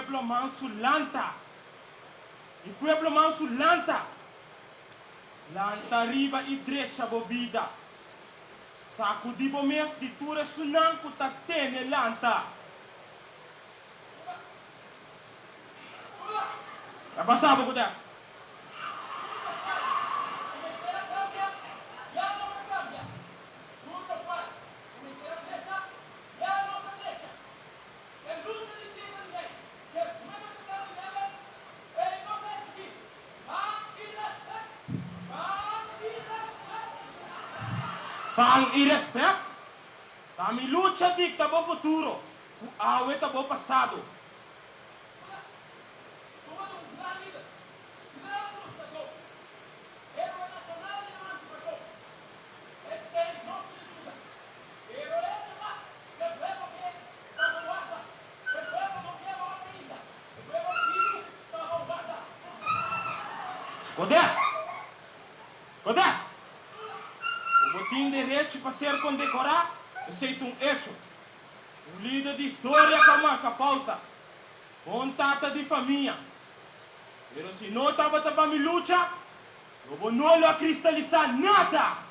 pueblo manso lanta. E pueblo manso lanta. Lanta riba e direita bobida. Saco de bomes de tura sunanco ta tene lanta. Já passava com o Pan e respeito. A minha luta dicta o futuro. O aue tá o passado. Cadê? O botim de rete para ser condecorado é feito um hecho. Um líder de história que marca pauta. Contata de família. Mas se não estava para me luta, eu vou não a cristalizar nada.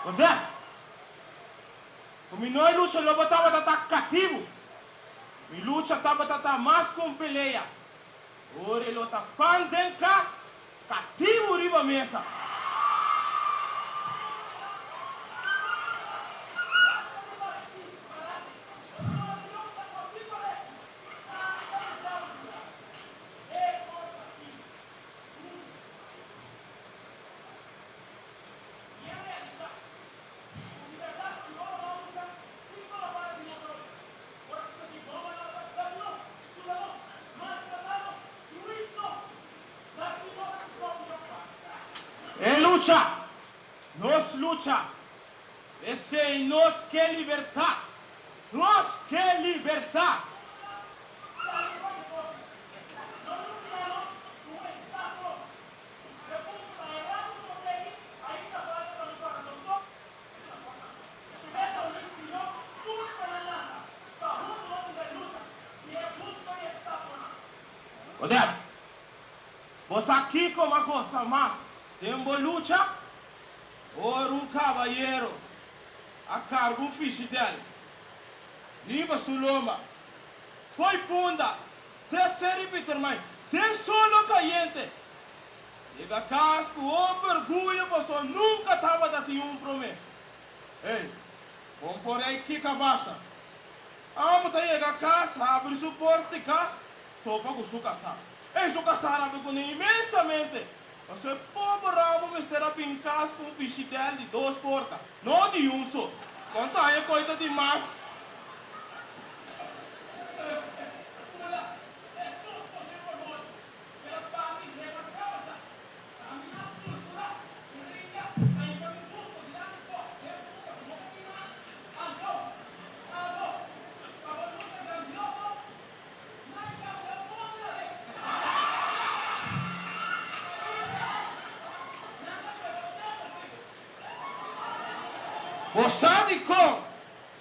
Onde? O minha luta não estava a cativo. Minha luta estava a mais com peleia. Ora ele está pandem casa, cativo riba mesa. Lucha, esse é nós que libertar, nós que libertar. Odete, você aqui como a coisa mais, tem uma luta? Ora um cavalheiro a cargo um fiche dele. Liba Suloma. Foi punda. Terceiro Peter mãe. Tem solo caiente. Liga casco, o orgulho, você nunca estava dando um para mim. Ei, vamos por aí que cabaça. Amo tá chega a casa, abre suporte de casa. Topa com sua casa. Ei, sua casa abre com imensamente. Você pode ramo mister a pincas com um pichitel de 2 portas, não de um só. Conta aí coisa demais. Você de com?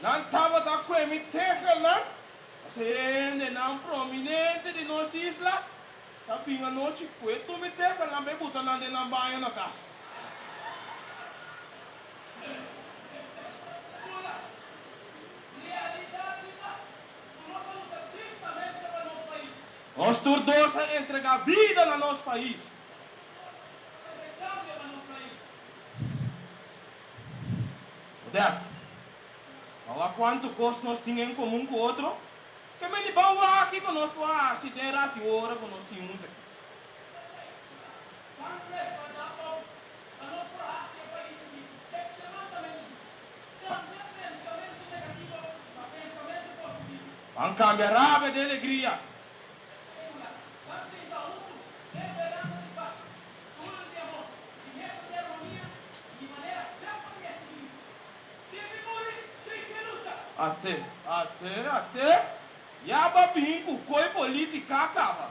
Não estava da com me terra lá? Você não prominente de nossa isla? Tá bem a noite, tu me terra lá me botar na de na banha na casa. Os turdos entregar vida no nosso país. Odete, olha quanto costo nós tínhamos em comum com o outro. Que me de bom aqui conosco, se tem rati hora conosco tínhamos aqui. cambia rabia de alegria. Até, já babim, o coi política acaba.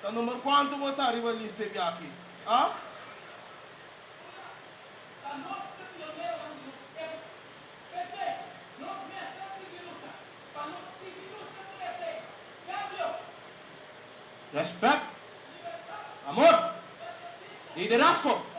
Tá número quanto botar arriba a lista aqui? Ah? Respeito, amor, liderazgo.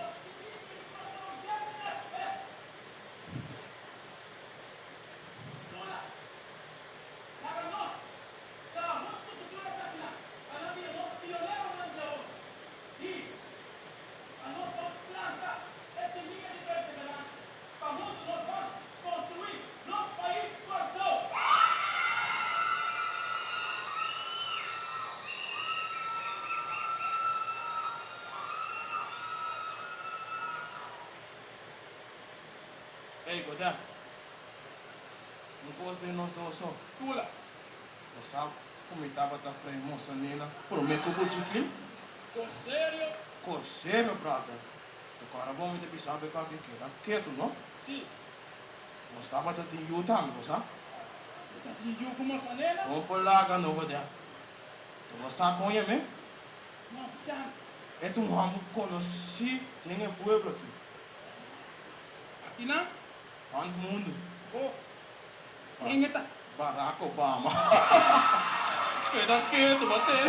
Ei, Godé, não gosto de nós dois só. Pula. Você sabe como estava a frente moça Nina? Por mim que eu vou te filho? Sério? Sério, brother. Agora vamos me deixar ver para que era quieto, não? Sim. Você estava te ajudando, você sabe? Está te com moça Nina? Vamos por lá, não, Godé. Você sabe como é mesmo? Não, sabe. É tu não conheci ninguém pueblo aqui. Aqui não? Todo mundo. Oh. Quem está? Barack Obama. Queda quieto, bate.